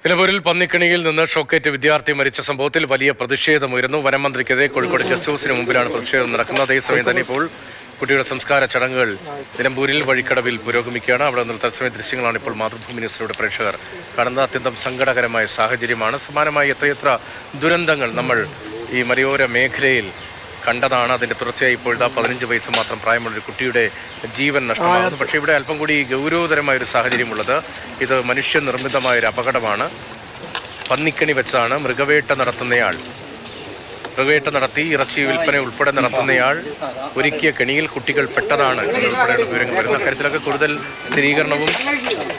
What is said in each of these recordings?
നിലമ്പൂരിൽ പന്നിക്കണിയിൽ നിന്ന് ഷോക്കേറ്റ് വിദ്യാർത്ഥി മരിച്ച സംഭവത്തിൽ വലിയ പ്രതിഷേധമുയരുന്നു. വനമന്ത്രിക്കെതിരെ കോഴിക്കോട് ഗസ്റ്റ് ഹൗസിന് മുമ്പിലാണ് പ്രതിഷേധം നടക്കുന്നത്. അതേസമയം തന്നെ ഇപ്പോൾ കുട്ടിയുടെ സംസ്കാര ചടങ്ങുകൾ നിലമ്പൂരിൽ വഴിക്കടവിൽ പുരോഗമിക്കുകയാണ്. അവിടെ നിന്ന് തത്സമയ ദൃശ്യങ്ങളാണ് ഇപ്പോൾ മാതൃഭൂമി ന്യൂസിലൂടെ പ്രേക്ഷകർ കാണുന്നത്. അത്യന്തം സങ്കടകരമായ സാഹചര്യമാണ്. സമാനമായി എത്രയെത്ര ദുരന്തങ്ങൾ നമ്മൾ ഈ മലയോര മേഖലയിൽ കണ്ടതാണ്. അതിൻ്റെ തുടർച്ചയായി ഇപ്പോഴത്തെ 15 വയസ്സ് മാത്രം പ്രായമുള്ളൊരു കുട്ടിയുടെ ജീവൻ നഷ്ടമാകുന്നു. പക്ഷേ ഇവിടെ അല്പം കൂടി ഗൗരവതരമായൊരു സാഹചര്യമുള്ളത്. ഇത് മനുഷ്യനിർമ്മിതമായൊരു അപകടമാണ്. പന്നിക്കണി വെച്ചാണ് മൃഗവേട്ട നടത്തി ഇറച്ചി വിൽപ്പന ഉൾപ്പെടെ നടത്തുന്നയാൾ ഒരുക്കിയ കെണിയിൽ കുട്ടികൾ പെട്ടതാണ് എന്നുൾപ്പെടെയുള്ള വിവരങ്ങൾ വരുന്ന കാര്യത്തിലൊക്കെ കൂടുതൽ സ്ഥിരീകരണവും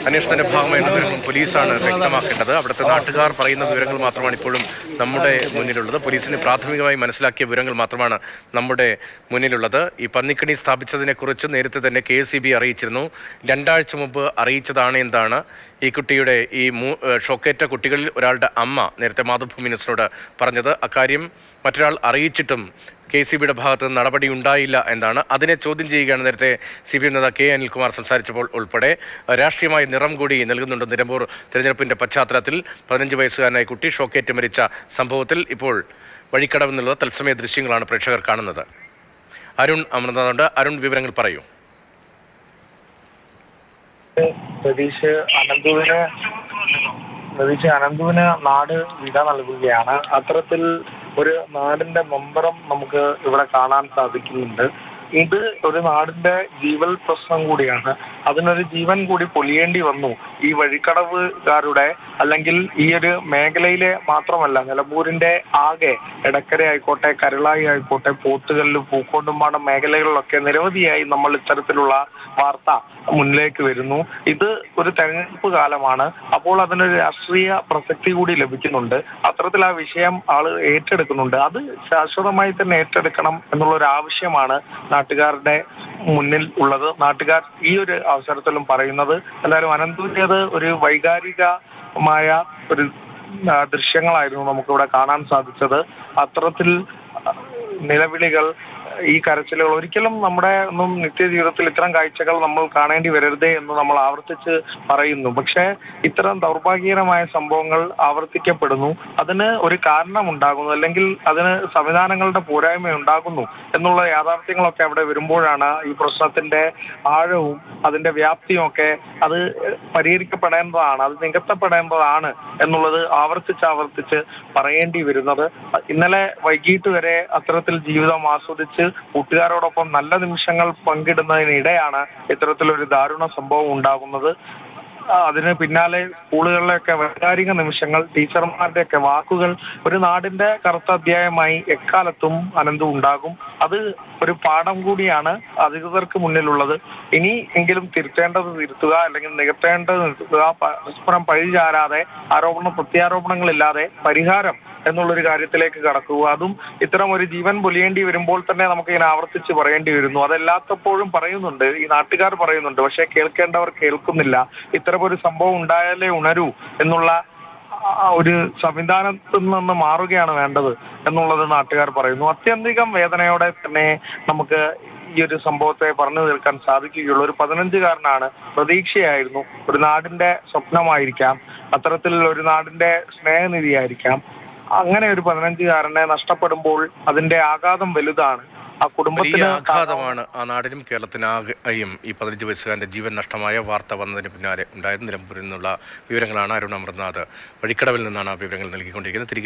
അന്വേഷണത്തിന്റെ ഭാഗമായ വിവരങ്ങളും പോലീസാണ് വ്യക്തമാക്കേണ്ടത്. അവിടുത്തെ നാട്ടുകാർ പറയുന്ന വിവരങ്ങൾ മാത്രമാണ് ഇപ്പോഴും നമ്മുടെ മുന്നിലുള്ളത്. പോലീസിന് പ്രാഥമികമായി മനസ്സിലാക്കിയ വിവരങ്ങൾ മാത്രമാണ് നമ്മുടെ മുന്നിലുള്ളത്. ഈ പന്നിക്കണി സ്ഥാപിച്ചതിനെക്കുറിച്ച് നേരത്തെ തന്നെ KSEB അറിയിച്ചിരുന്നു. 2 ആഴ്ച മുമ്പ് അറിയിച്ചതാണ് എന്താണ് ഈ കുട്ടിയുടെ ഈ ഷോക്കേറ്റ കുട്ടികളിൽ ഒരാളുടെ അമ്മ നേരത്തെ മാതൃഭൂമി ന്യൂസിനോട് പറഞ്ഞത്. അക്കാര്യം മറ്റൊരാൾ അറിയിച്ചിട്ടും KSEBയുടെ ഭാഗത്ത് നിന്ന് നടപടി ഉണ്ടായില്ല എന്നാണ്. അതിനെ ചോദ്യം ചെയ്യുകയാണ് നേരത്തെ CPM നേതാവ് K അനിൽകുമാർ സംസാരിച്ചപ്പോൾ ഉൾപ്പെടെ. രാഷ്ട്രീയമായ നിറം കൂടി നൽകുന്നുണ്ട് നിലമ്പൂർ തെരഞ്ഞെടുപ്പിന്റെ പശ്ചാത്തലത്തിൽ. 15 വയസ്സുകാരനായ കുട്ടി ഷോക്കേറ്റ് മരിച്ച സംഭവത്തിൽ ഇപ്പോൾ വഴിക്കടവ് എന്നുള്ള തത്സമയ ദൃശ്യങ്ങളാണ് പ്രേക്ഷകർ കാണുന്നത്. അരുൺ അമൃതനുണ്ട്. അരുൺ, വിവരങ്ങൾ പറയൂ. പ്രതീഷ് അനന്തുവിന് നാട് വിട നൽകുകയാണ്. അത്തരത്തിൽ ഒരു നാടിന്റെ നൊമ്പരം നമുക്ക് ഇവിടെ കാണാൻ സാധിക്കുന്നുണ്ട്. ഇത് ഒരു നാടിന്റെ ജീവൽ പ്രശ്നം കൂടിയാണ്. അതിനൊരു ജീവൻ കൂടി പൊലിയേണ്ടി വന്നു. ഈ വഴിക്കടവുകാരുടെ അല്ലെങ്കിൽ ഈ ഒരു മേഖലയിലെ മാത്രമല്ല, നിലമ്പൂരിന്റെ ആകെ എടക്കര ആയിക്കോട്ടെ, കരുളായി ആയിക്കോട്ടെ, പോത്തുകല്ല്, പൂക്കോട്ടുംപാടം മേഖലകളിലൊക്കെ നിരവധിയായി നമ്മൾ ഇത്തരത്തിലുള്ള വാർത്ത മുന്നിലേക്ക് വരുന്നു. ഇത് ഒരു തെരഞ്ഞെടുപ്പ് കാലമാണ്. അപ്പോൾ അതിനൊരു രാഷ്ട്രീയ പ്രസക്തി കൂടി ലഭിക്കുന്നുണ്ട്. അത്തരത്തിൽ ആ വിഷയം ആള് ഏറ്റെടുക്കുന്നുണ്ട്. അത് ശാശ്വതമായി തന്നെ ഏറ്റെടുക്കണം എന്നുള്ള ഒരു ആവശ്യമാണ് നാട്ടുകാരുടെ മുന്നിൽ ഉള്ളത്. നാട്ടുകാർ ഈ ഒരു അവസരത്തിലും പറയുന്നത് എന്തായാലും അനന്തുവിൻ്റേത് ഒരു വൈകാരികമായ ഒരു ദൃശ്യങ്ങളായിരുന്നു നമുക്കിവിടെ കാണാൻ സാധിച്ചത്. അത്തരത്തിൽ നിലവിളികൾ, ഈ കരച്ചിലുകൾ ഒരിക്കലും നമ്മുടെ ഒന്നും നിത്യജീവിതത്തിൽ ഇത്തരം കാഴ്ചകൾ നമ്മൾ കാണേണ്ടി വരരുതേ എന്ന് നമ്മൾ ആവർത്തിച്ച് പറയുന്നു. പക്ഷേ ഇത്തരം ദൗർഭാഗ്യകരമായ സംഭവങ്ങൾ ആവർത്തിക്കപ്പെടുന്നു. അതിന് ഒരു കാരണമുണ്ടാകുന്നു, അല്ലെങ്കിൽ അതിന് സംവിധാനങ്ങളുടെ പോരായ്മ ഉണ്ടാകുന്നു എന്നുള്ള യാഥാർത്ഥ്യങ്ങളൊക്കെ അവിടെ വരുമ്പോഴാണ് ഈ പ്രശ്നത്തിന്റെ ആഴവും അതിന്റെ വ്യാപ്തിയും ഒക്കെ അത് പരിഹരിക്കപ്പെടേണ്ടതാണ്, അത് നികത്തപ്പെടേണ്ടതാണ് എന്നുള്ളത് ആവർത്തിച്ച് പറയേണ്ടി വരുന്നത്. ഇന്നലെ വൈകിട്ട് വരെ അത്തരത്തിൽ ജീവിതം ആസ്വദിച്ച് കൂട്ടുകാരോടൊപ്പം നല്ല നിമിഷങ്ങൾ പങ്കിടുന്നതിനിടെയാണ് ഇത്തരത്തിലൊരു ദാരുണ സംഭവം ഉണ്ടാകുന്നത്. അതിന് പിന്നാലെ സ്കൂളുകളിലെയൊക്കെ വൈകാരിക നിമിഷങ്ങൾ, ടീച്ചർമാരുടെയൊക്കെ വാക്കുകൾ ഒരു നാടിന്റെ കറുത്ത അധ്യായമായി എക്കാലത്തും അനന്തു ഉണ്ടാകും. അത് ഒരു പാഠം കൂടിയാണ് അധികൃതർക്ക് മുന്നിലുള്ളത്. ഇനി എങ്കിലും തിരുത്തേണ്ടത് തിരുത്തുക, അല്ലെങ്കിൽ നികത്തേണ്ടത് നികത്തുക, പരസ്പരം പഴിചാരാതെ പ്രത്യാരോപണങ്ങളില്ലാതെ പരിഹാരം എന്നുള്ളൊരു കാര്യത്തിലേക്ക് കടക്കുക. അതും ഇത്തരം ഒരു ജീവൻ പൊലിയേണ്ടി വരുമ്പോൾ തന്നെ നമുക്ക് ഇങ്ങനെ ആവർത്തിച്ച് പറയേണ്ടി വരുന്നു. അതെല്ലാത്തപ്പോഴും പറയുന്നുണ്ട്, ഈ നാട്ടുകാർ പറയുന്നുണ്ട്, പക്ഷെ കേൾക്കേണ്ടവർ കേൾക്കുന്നില്ല. ഇത്തരം ഒരു സംഭവം ഉണ്ടായാലേ ഉണരൂ എന്നുള്ള ഒരു സംവിധാനത്തിൽ നിന്ന് മാറുകയാണ് വേണ്ടത് എന്നുള്ളത് നാട്ടുകാർ പറയുന്നു. അത്യധികം വേദനയോടെ തന്നെ നമുക്ക് ഈ ഒരു സംഭവത്തെ പറഞ്ഞു തീർക്കാൻ സാധിക്കുകയുള്ളൂ. ഒരു 15-കാരനാണ്, പ്രതീക്ഷയായിരുന്നു, ഒരു നാടിന്റെ സ്വപ്നമായിരിക്കാം, അത്തരത്തിൽ ഒരു നാടിന്റെ സ്നേഹനിധിയായിരിക്കാം. അങ്ങനെ ഒരു 15-കാരനെ നഷ്ടപ്പെടുമ്പോൾ അതിന്റെ ആഘാതം വലുതാണ്. ആ കുടുംബത്തിന് ആഘാതമാണ് ആ നാടിനും കേരളത്തിനാകെയും. ഈ 15 വയസ്സുകാരന്റെ ജീവൻ നഷ്ടമായ വാർത്ത വന്നതിന് പിന്നാലെ ഉണ്ടായത്. നിലമ്പൂരിൽ നിന്നുള്ള വിവരങ്ങളാണ്. അരുൺ അമൃതനാഥ് വഴിക്കടവിൽ നിന്നാണ് ആ വിവരങ്ങൾ നൽകിക്കൊണ്ടിരിക്കുന്നത്. തിരികെ